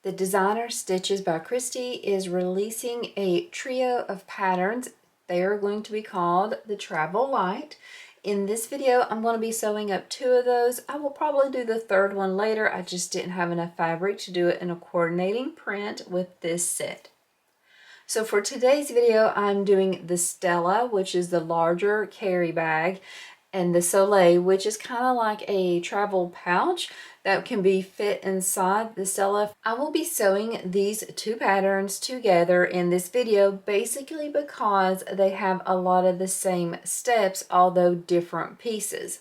The Designer Stitches by Christy is releasing a trio of patterns. They are going to be called the Travel Light. In this video, I'm going to be sewing up 2 of those. I will probably do the 3rd one later. I just didn't have enough fabric to do it in a coordinating print with this set. So for today's video, I'm doing the Stella, which is the larger carry bag, and the Soleil, which is kind of like a travel pouch that can be fit inside the Stella. I will be sewing these 2 patterns together in this video basically because they have a lot of the same steps, although different pieces.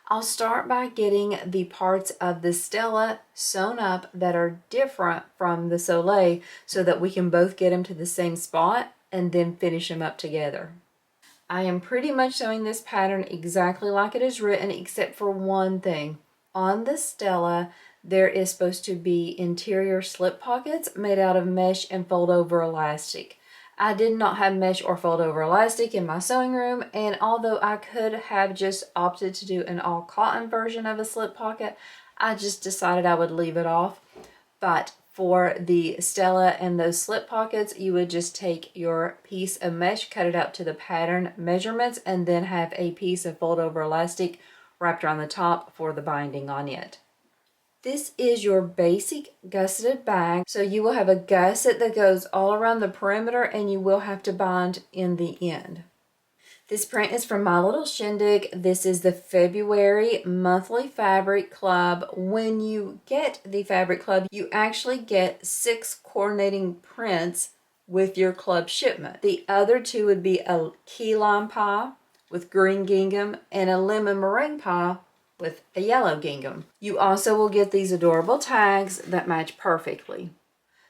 I'll start by getting the parts of the Stella sewn up that are different from the Soleil so that we can both get them to the same spot and then finish them up together. I am pretty much sewing this pattern exactly like it is written, except for one thing. On the Stella, there is supposed to be interior slip pockets made out of mesh and fold over elastic. I did not have mesh or fold over elastic in my sewing room, and although I could have just opted to do an all cotton version of a slip pocket, I just decided I would leave it off. But for the Stella and those slip pockets, you would just take your piece of mesh, cut it out to the pattern measurements, and then have a piece of fold over elastic wrapped around the top for the binding on it. This is your basic gusseted bag. So you will have a gusset that goes all around the perimeter and you will have to bind in the end. This print is from My Little Shindig. This is the February monthly fabric club. When you get the fabric club, you actually get 6 coordinating prints with your club shipment. The other 2 would be a key lime pie with green gingham and a lemon meringue pie with a yellow gingham. You also will get these adorable tags that match perfectly.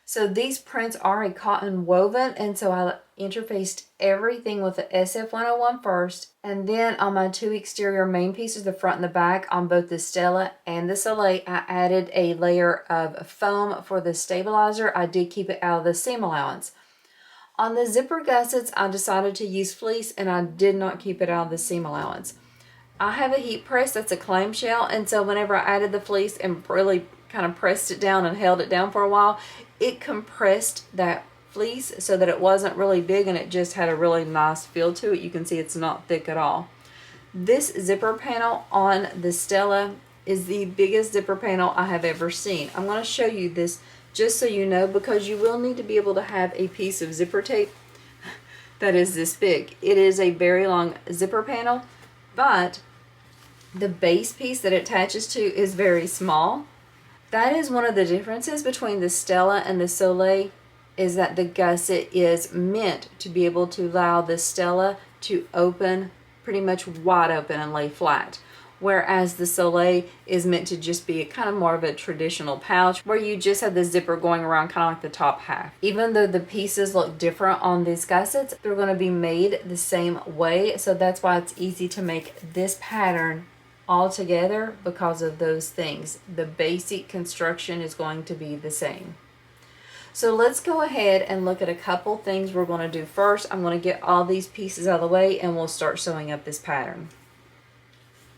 So these prints are a cotton woven, and so I interfaced everything with the SF101 first, and then on my 2 exterior main pieces, the front and the back, on both the Stella and the Soleil, I added a layer of foam for the stabilizer. I did keep it out of the seam allowance. On the zipper gussets, I decided to use fleece, and I did not keep it out of the seam allowance. I have a heat press that's a clamshell, and so whenever I added the fleece and really kind of pressed it down and held it down for a while, it compressed that fleece so that it wasn't really big and it just had a really nice feel to it. You can see it's not thick at all. This zipper panel on the Stella is the biggest zipper panel I have ever seen. I'm going to show you this just so you know, because you will need to be able to have a piece of zipper tape that is this big. It is a very long zipper panel, but the base piece that it attaches to is very small. That is one of the differences between the Stella and the Soleil, is that the gusset is meant to be able to allow the Stella to open pretty much wide open and lay flat, whereas the Soleil is meant to just be kind of more of a traditional pouch where you just have the zipper going around kind of like the top half. Even though the pieces look different on these gussets, they're going to be made the same way, so that's why it's easy to make this pattern all together because of those things. The basic construction is going to be the same. So let's go ahead and look at a couple things we're going to do first. I'm going to get all these pieces out of the way and we'll start sewing up this pattern.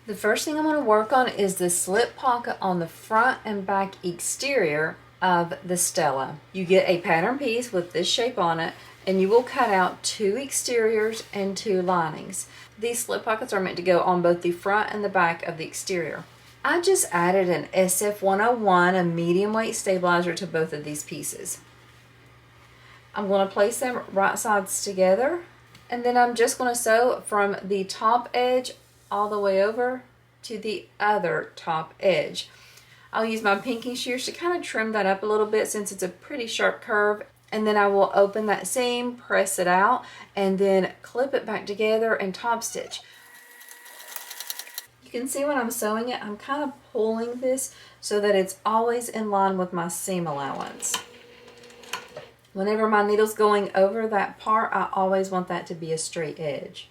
The first thing I'm going to work on is the slip pocket on the front and back exterior of the Stella. You get a pattern piece with this shape on it, and you will cut out 2 exteriors and 2 linings. These slip pockets are meant to go on both the front and the back of the exterior. I just added an SF101, a medium weight stabilizer, to both of these pieces. I'm going to place them right sides together, and then I'm just going to sew from the top edge all the way over to the other top edge. I'll use my pinking shears to kind of trim that up a little bit since it's a pretty sharp curve, and then I will open that seam, press it out, and then clip it back together and top stitch. You can see when I'm sewing it, I'm kind of pulling this so that it's always in line with my seam allowance. Whenever my needle's going over that part, I always want that to be a straight edge.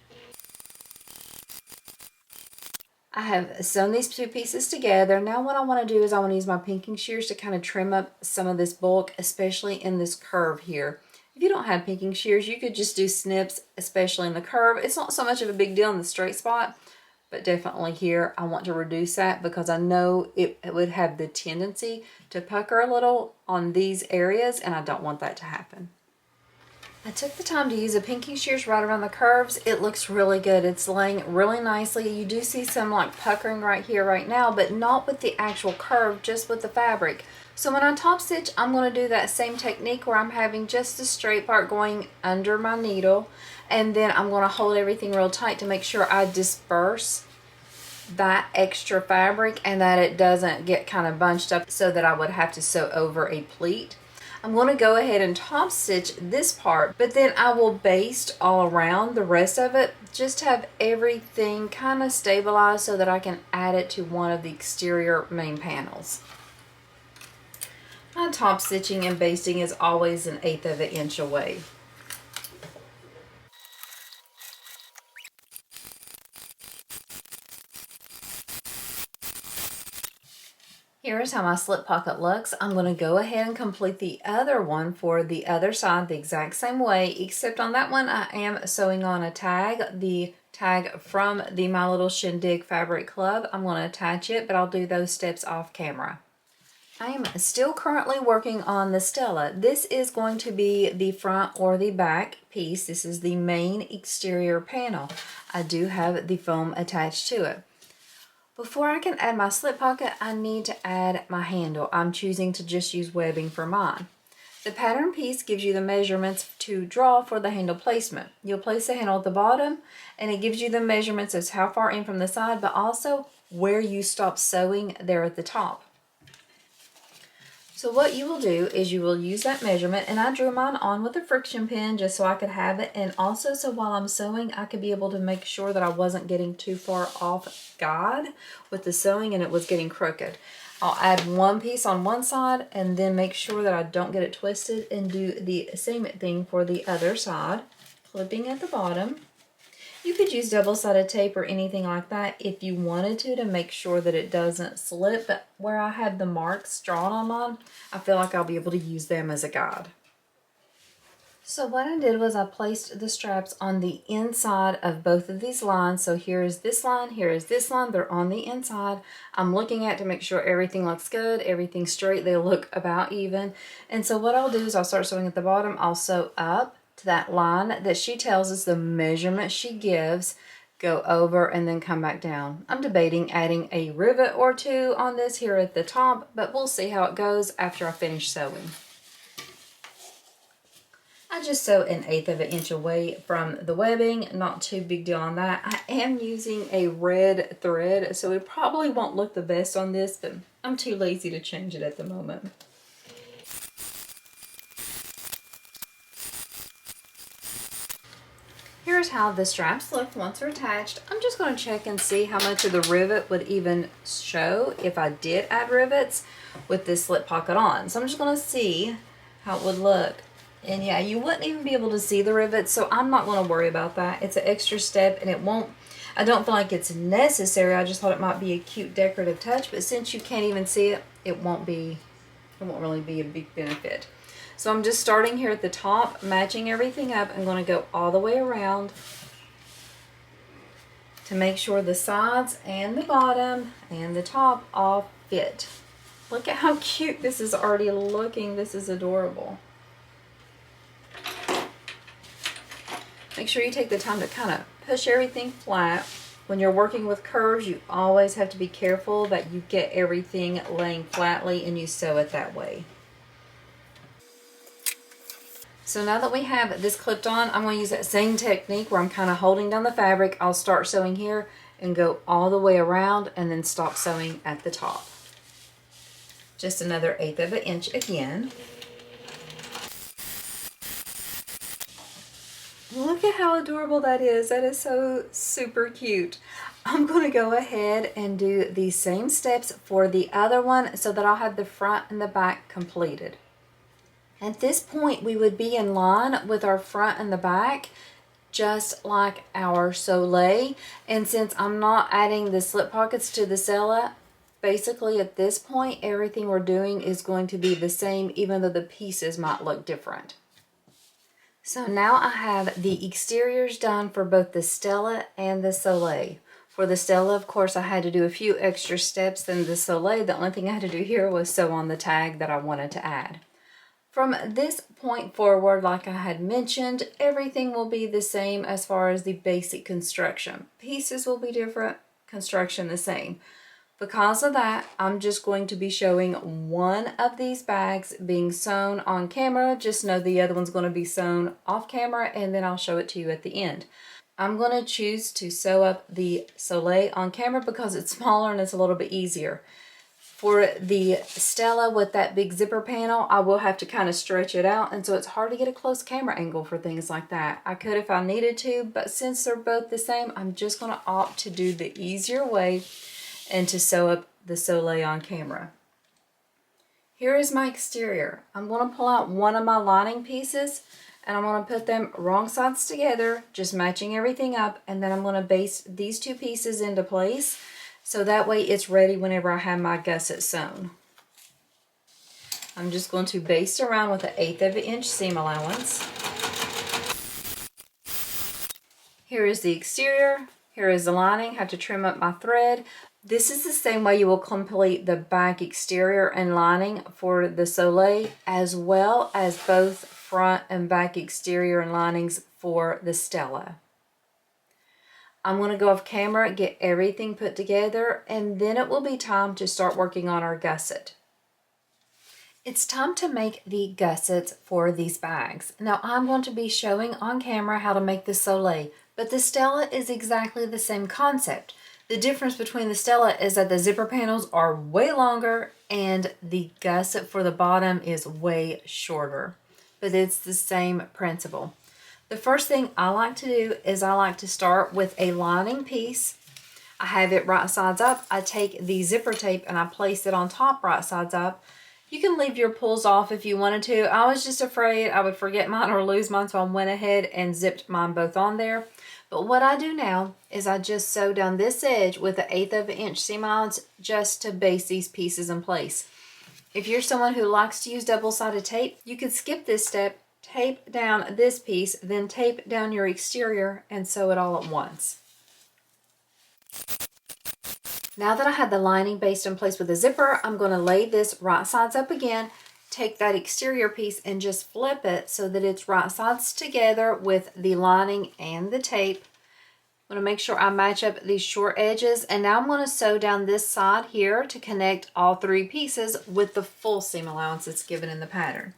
I have sewn these 2 pieces together. Now what I want to do is I want to use my pinking shears to kind of trim up some of this bulk, especially in this curve here. If you don't have pinking shears, you could just do snips, especially in the curve. It's not so much of a big deal in the straight spot, but definitely here I want to reduce that because I know it would have the tendency to pucker a little on these areas, and I don't want that to happen. I took the time to use a pinky shears right around the curves. It looks really good. It's laying really nicely. You do see some like puckering right here right now, but not with the actual curve, just with the fabric. So when I top stitch, I'm going to do that same technique where I'm having just the straight part going under my needle, and then I'm going to hold everything real tight to make sure I disperse that extra fabric and that it doesn't get kind of bunched up so that I would have to sew over a pleat. I'm going to go ahead and top stitch this part, but then I will baste all around the rest of it, just to have everything kind of stabilized so that I can add it to one of the exterior main panels. My top stitching and basting is always 1/8 of an inch away. Here's how my slip pocket looks. I'm going to go ahead and complete the other one for the other side the exact same way, except on that one I am sewing on a tag, the tag from the My Little Shindig Fabric Club. I'm going to attach it, but I'll do those steps off camera. I am still currently working on the Stella. This is going to be the front or the back piece. This is the main exterior panel. I do have the foam attached to it. Before I can add my slip pocket, I need to add my handle. I'm choosing to just use webbing for mine. The pattern piece gives you the measurements to draw for the handle placement. You'll place the handle at the bottom, and it gives you the measurements as how far in from the side, but also where you stop sewing there at the top. So what you will do is you will use that measurement, and I drew mine on with a friction pen just so I could have it, and also so while I'm sewing I could be able to make sure that I wasn't getting too far off guide with the sewing and it was getting crooked. I'll add one piece on one side and then make sure that I don't get it twisted, and do the same thing for the other side, clipping at the bottom. You could use double-sided tape or anything like that if you wanted to make sure that it doesn't slip, but where I have the marks drawn on mine, I feel like I'll be able to use them as a guide. So what I did was I placed the straps on the inside of both of these lines. So here is this line, here is this line, they're on the inside. I'm looking at to make sure everything looks good, everything's straight, they look about even. And so what I'll do is I'll start sewing at the bottom, I'll sew up to that line that she tells us the measurement she gives, go over and then come back down. I'm debating adding a rivet or two on this here at the top, but we'll see how it goes after I finish sewing. I just sew 1/8 of an inch away from the webbing, not too big deal on that. I am using a red thread, so it probably won't look the best on this, but I'm too lazy to change it at the moment. Here's how the straps look once they're attached. I'm just going to check and see how much of the rivet would even show if I did add rivets with this slip pocket on. So I'm just going to see how it would look. And yeah, you wouldn't even be able to see the rivets, so I'm not going to worry about that. It's an extra step, and it won't, I don't feel like it's necessary. I just thought it might be a cute decorative touch, but since you can't even see it, it won't really be a big benefit. So I'm just starting here at the top, matching everything up. I'm going to go all the way around to make sure the sides and the bottom and the top all fit. Look at how cute this is already looking. This is adorable. Make sure you take the time to kind of push everything flat. When you're working with curves, you always have to be careful that you get everything laying flatly and you sew it that way. So now that we have this clipped on, I'm going to use that same technique where I'm kind of holding down the fabric. I'll start sewing here and go all the way around and then stop sewing at the top. Just another 1/8 of an inch again. Look at how adorable that is. That is so super cute. I'm going to go ahead and do the same steps for the other one so that I'll have the front and the back completed. At this point, we would be in line with our front and the back, just like our Soleil. And since I'm not adding the slip pockets to the Stella, basically at this point, everything we're doing is going to be the same, even though the pieces might look different. So now I have the exteriors done for both the Stella and the Soleil. For the Stella, of course, I had to do a few extra steps than the Soleil. The only thing I had to do here was sew on the tag that I wanted to add. From this point forward, like I had mentioned, everything will be the same as far as the basic construction. Pieces will be different, construction the same. Because of that, I'm just going to be showing one of these bags being sewn on camera. Just know the other one's going to be sewn off camera, and then I'll show it to you at the end. I'm going to choose to sew up the Soleil on camera because it's smaller and it's a little bit easier. For the Stella with that big zipper panel, I will have to kind of stretch it out, and so it's hard to get a close camera angle for things like that. I could if I needed to, but since they're both the same, I'm just going to opt to do the easier way and to sew up the Soleil on camera. Here is my exterior. I'm going to pull out one of my lining pieces, and I'm going to put them wrong sides together, just matching everything up, and then I'm going to baste these two pieces into place. So that way it's ready whenever I have my gusset sewn. I'm just going to baste around with an 1/8 of an inch seam allowance. Here is the exterior. Here is the lining. I have to trim up my thread. This is the same way you will complete the back exterior and lining for the Soleil, as well as both front and back exterior and linings for the Stella. I'm going to go off camera, get everything put together, and then it will be time to start working on our gusset. It's time to make the gussets for these bags. Now I'm going to be showing on camera how to make the Soleil, but the Stella is exactly the same concept. The difference between the Stella is that the zipper panels are way longer and the gusset for the bottom is way shorter, but it's the same principle. The first thing I like to do is I like to start with a lining piece. I have it right sides up. I take the zipper tape and I place it on top right sides up. You can leave your pulls off if you wanted to. I was just afraid I would forget mine or lose mine, so I went ahead and zipped mine both on there. But what I do now is I just sew down this edge with an 1/8 of an inch seam allowance just to base these pieces in place. If you're someone who likes to use double-sided tape, you could skip this step, tape down this piece, then tape down your exterior and sew it all at once. Now that I have the lining based in place with the zipper, I'm going to lay this right sides up again, take that exterior piece and just flip it so that it's right sides together with the lining and the tape. I'm going to make sure I match up these short edges, and now I'm going to sew down this side here to connect all three pieces with the full seam allowance that's given in the pattern.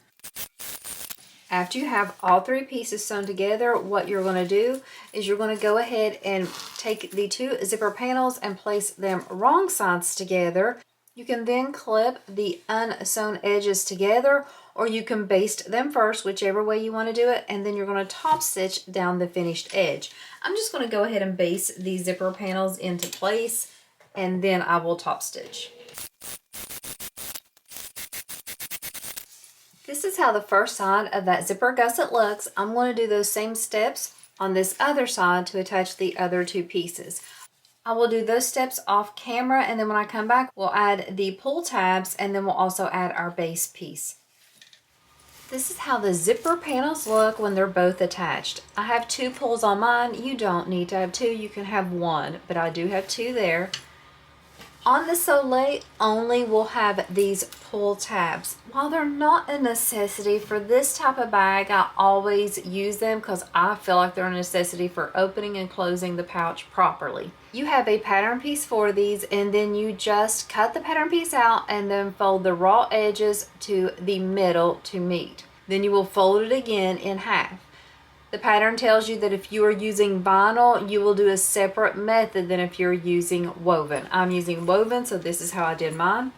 After you have all three pieces sewn together, what you're going to do is you're going to go ahead and take the two zipper panels and place them wrong sides together. You can then clip the unsewn edges together, or you can baste them first, whichever way you want to do it, and then you're going to top stitch down the finished edge. I'm just going to go ahead and baste these zipper panels into place, and then I will top stitch. This is how the first side of that zipper gusset looks. I'm going to do those same steps on this other side to attach the other two pieces. I will do those steps off camera, and then when I come back, we'll add the pull tabs, and then we'll also add our base piece. This is how the zipper panels look when they're both attached. I have 2 pulls on mine. You don't need to have 2, you can have 1, but I do have 2 there. On the Soleil only we'll have these pull tabs. While they're not a necessity for this type of bag, I always use them because I feel like they're a necessity for opening and closing the pouch properly. You have a pattern piece for these, and then you just cut the pattern piece out and then fold the raw edges to the middle to meet. Then you will fold it again in half. The pattern tells you that if you are using vinyl, you will do a separate method than if you're using woven. I'm using woven, so this is how I did mine.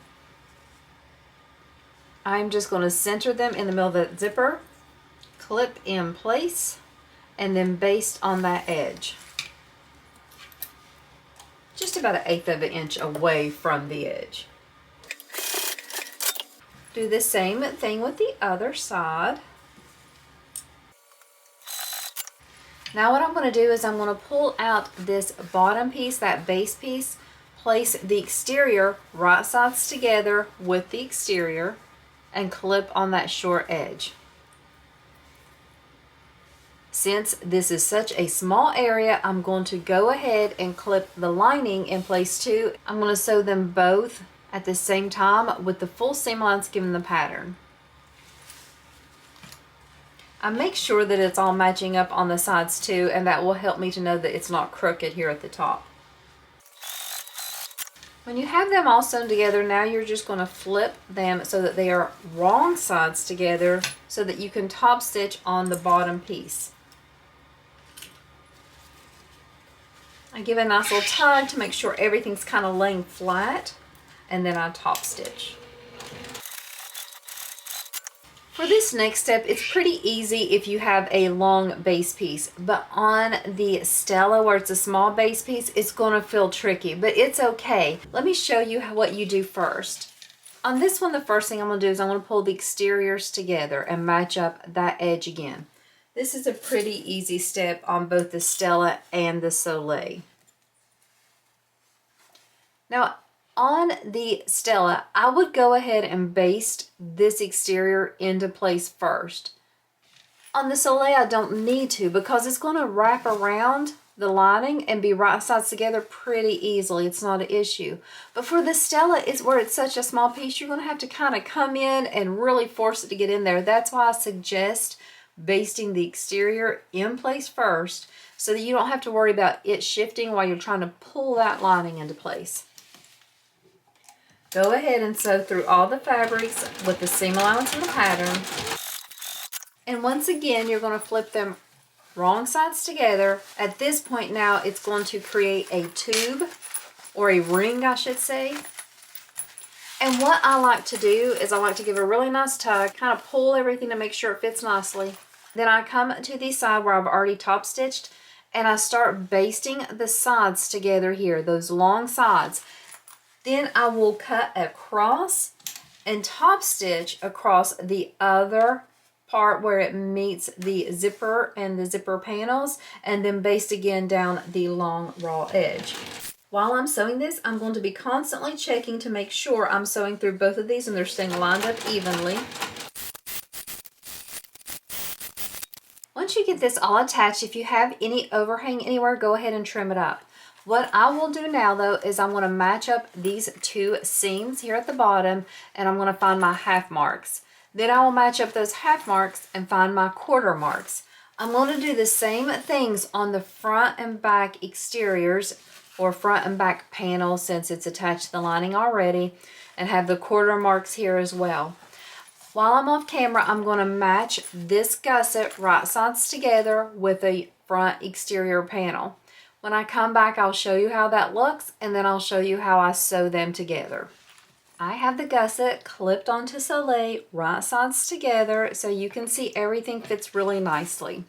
I'm just going to center them in the middle of the zipper, clip in place, and then baste on that edge. Just about an 1/8 of an inch away from the edge. Do the same thing with the other side. Now what I'm going to do is I'm going to pull out this bottom piece, that base piece, place the exterior right sides together with the exterior, and clip on that short edge. since this is such a small area, I'm going to go ahead and clip the lining in place too. I'm going to sew them both at the same time with the full seam allowance given the pattern. I make sure that it's all matching up on the sides too, and that will help me to know that it's not crooked here at the top. When you have them all sewn together, now you're just going to flip them so that they are wrong sides together so that you can top stitch on the bottom piece. I give a nice little tug to make sure everything's kind of laying flat, and then I top stitch. For this next step, it's pretty easy if you have a long base piece, but on the Stella where it's a small base piece, it's going to feel tricky, but it's okay. Let me show you what you do first. On this one, the first thing I'm going to do is I'm going to pull the exteriors together and match up that edge again. This is a pretty easy step on both the Stella and the Soleil. Now, on the Stella, I would go ahead and baste this exterior into place first. On the Soleil, I don't need to because it's going to wrap around the lining and be right sides together pretty easily. It's not an issue. But for the Stella, it's where it's such a small piece, you're going to have to kind of come in and really force it to get in there. That's why I suggest basting the exterior in place first so that you don't have to worry about it shifting while you're trying to pull that lining into place. Go ahead and sew through all the fabrics with the seam allowance and the pattern. And once again, you're going to flip them wrong sides together. At this point now, it's going to create a tube, or a ring, I should say. And what I like to do is I like to give a really nice tug, kind of pull everything to make sure it fits nicely. Then I come to the side where I've already top stitched, and I start basting the sides together here, those long sides. Then I will cut across and top stitch across the other part where it meets the zipper and the zipper panels, and then baste again down the long raw edge. While I'm sewing this, I'm going to be constantly checking to make sure I'm sewing through both of these and they're staying lined up evenly. Once you get this all attached, if you have any overhang anywhere, go ahead and trim it up. What I will do now though is I'm going to match up these two seams here at the bottom, and I'm going to find my half marks. Then I will match up those half marks and find my quarter marks. I'm going to do the same things on the front and back exteriors, or front and back panels since it's attached to the lining already, and have the quarter marks here as well. While I'm off camera, I'm going to match this gusset right sides together with a front exterior panel. When I come back, I'll show you how that looks, and then I'll show you how I sew them together. I have the gusset clipped onto Soleil right sides together so you can see everything fits really nicely.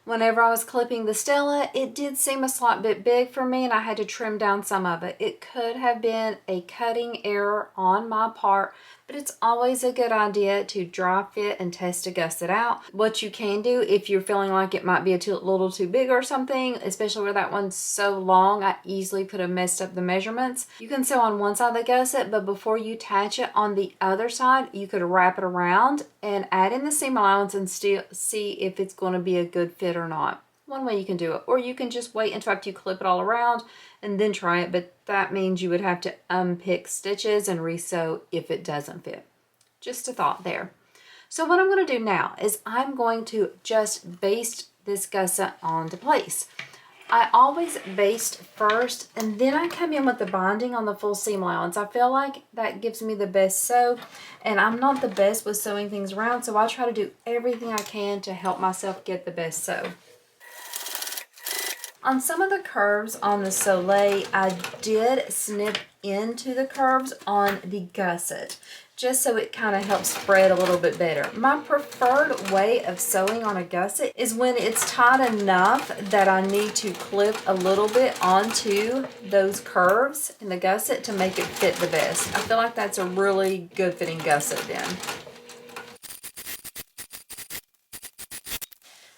Whenever I was clipping the Stella, it did seem a slight bit big for me and I had to trim down some of it. It could have been a cutting error on my part, but it's always a good idea to dry fit and test a gusset out. What you can do if you're feeling like it might be a little too big or something, especially where that one's so long, I easily could have messed up the measurements. You can sew on one side of the gusset, but before you attach it on the other side, you could wrap it around and add in the seam allowance and still see if it's going to be a good fit or not. One way you can do it, or you can just wait until after you clip it all around and then try it, but that means you would have to unpick stitches and resew if it doesn't fit. Just a thought there. So what I'm going to do now is I'm going to just baste this gusset onto place. I always baste first and then I come in with the binding on the full seam allowance. I feel like that gives me the best sew, and I'm not the best with sewing things around, so I try to do everything I can to help myself get the best sew. On some of the curves on the Soleil, I did snip into the curves on the gusset, just so it kind of helps spread a little bit better. My preferred way of sewing on a gusset is when it's tight enough that I need to clip a little bit onto those curves in the gusset to make it fit the best. I feel like that's a really good fitting gusset then.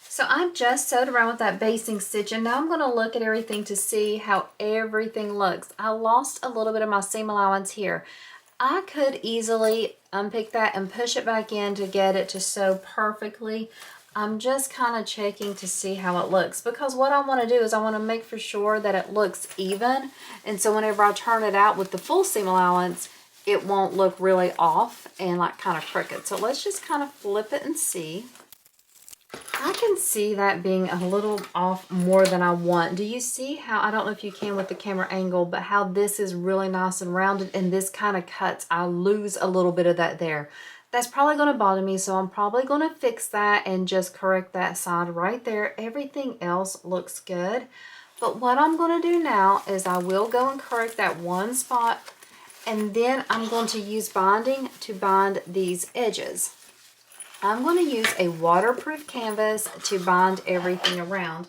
So I've just sewed around with that basting stitch, and now I'm going to look at everything to see how everything looks. I lost a little bit of my seam allowance here. I could easily unpick that and push it back in to get it to sew perfectly. I'm just kind of checking to see how it looks, because what I want to do is I want to make for sure that it looks even. And so whenever I turn it out with the full seam allowance, it won't look really off and like kind of crooked. So let's just kind of flip it and see. I can see that being a little off more than I want. Do you see how, I don't know if you can with the camera angle, but how this is really nice and rounded and this kind of cuts? I lose a little bit of that there. That's probably going to bother me, so I'm probably going to fix that and just correct that side right there. Everything else looks good. But what I'm going to do now is I will go and correct that one spot, and then I'm going to use binding to bind these edges. I'm going to use a waterproof canvas to bind everything around.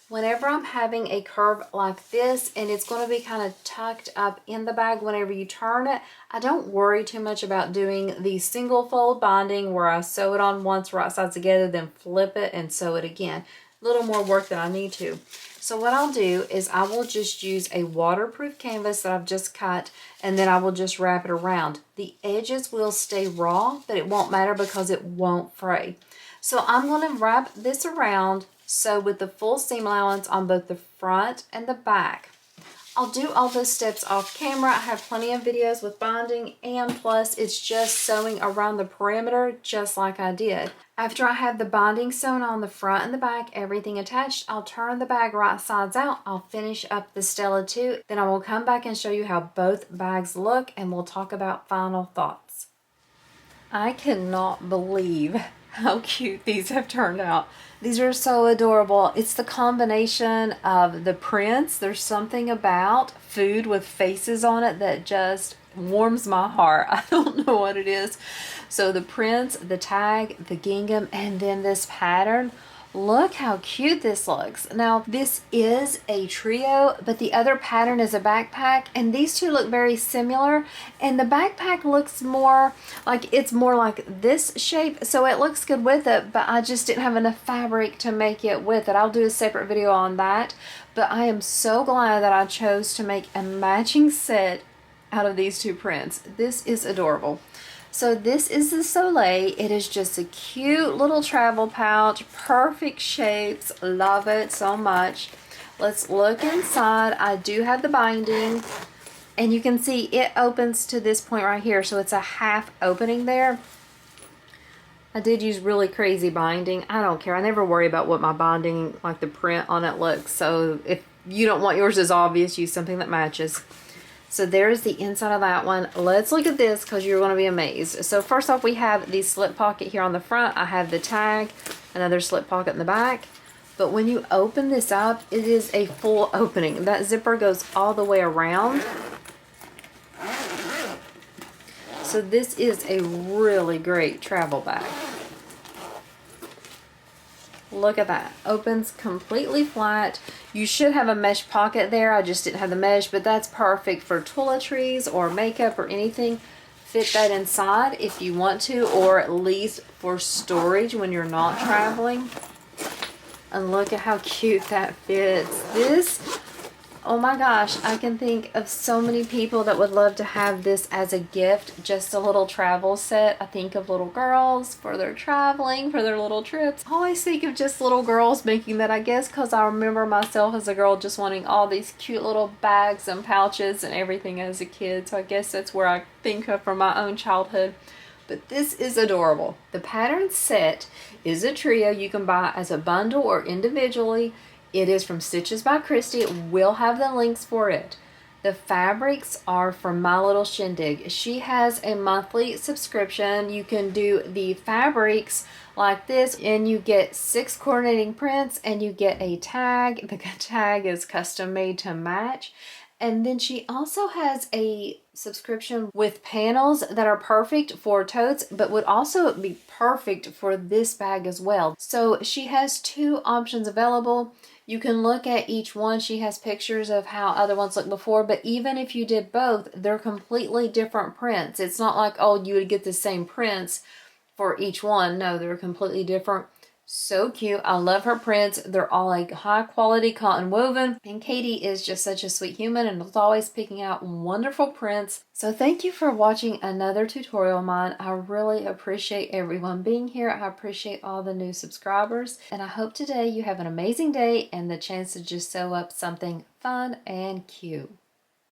Whenever I'm having a curve like this and it's going to be kind of tucked up in the bag whenever you turn it, I don't worry too much about doing the single fold binding where I sew it on once right sides together, then flip it and sew it again. A little more work than I need to. So what I'll do is I will just use a waterproof canvas that I've just cut, and then I will just wrap it around. The edges will stay raw, but it won't matter because it won't fray. So I'm going to wrap this around, sew with the full seam allowance on both the front and the back. I'll do all those steps off camera. I have plenty of videos with binding, and plus it's just sewing around the perimeter just like I did. After I have the binding sewn on the front and the back, everything attached, I'll turn the bag right sides out. I'll finish up the Stella too. Then I will come back and show you how both bags look, and we'll talk about final thoughts. I cannot believe how cute these have turned out. These are so adorable. It's the combination of the prints. There's something about food with faces on it that just warms my heart. I don't know what it is. So the prints, the tag, the gingham, and then this pattern. Look how cute this looks. Now this is a trio, but the other pattern is a backpack, and these two look very similar, and the backpack looks more like, it's more like this shape, so it looks good with it, but I just didn't have enough fabric to make it with it. I'll do a separate video on that, but I am so glad that I chose to make a matching set out of these two prints. This is adorable. So this is the Soleil. It is just a cute little travel pouch, perfect shapes, love it so much. Let's look inside. I do have the binding, and you can see it opens to this point right here, so it's a half opening there. I did use really crazy binding. I don't care. I never worry about what my binding, like the print on it, looks. So if you don't want yours as obvious, use something that matches. So there's the inside of that one. Let's look at this because you're going to be amazed. So first off, we have the slip pocket here on the front. I have the tag, another slip pocket in the back. But when you open this up, it is a full opening. That zipper goes all the way around. So this is a really great travel bag. Look at that. Opens completely flat. You should have a mesh pocket there. I just didn't have the mesh, but that's perfect for toiletries or makeup or anything. Fit that inside if you want to, or at least for storage when you're not traveling. And look at how cute that fits. This, oh my gosh, I can think of so many people that would love to have this as a gift, just a little travel set. I think of little girls for their traveling, for their little trips. I always think of just little girls making that, I guess, because I remember myself as a girl just wanting all these cute little bags and pouches and everything as a kid. So I guess that's where I think of from my own childhood. But this is adorable. The pattern set is a trio. You can buy as a bundle or individually. It is from Stitches by Christy. It will have the links for it. The fabrics are from My Little Shindig. She has a monthly subscription. You can do the fabrics like this, and you get 6 coordinating prints, and you get a tag. The tag is custom made to match. And then she also has a subscription with panels that are perfect for totes, but would also be perfect for this bag as well. So she has 2 options available. You can look at each one. She has pictures of how other ones look before, but even if you did both, they're completely different prints. It's not like, oh, you would get the same prints for each one. No, they're completely different. So cute. I love her prints. They're all like high quality cotton woven. And Katie is just such a sweet human and is always picking out wonderful prints. So thank you for watching another tutorial of mine. I really appreciate everyone being here. I appreciate all the new subscribers. And I hope today you have an amazing day and the chance to just sew up something fun and cute.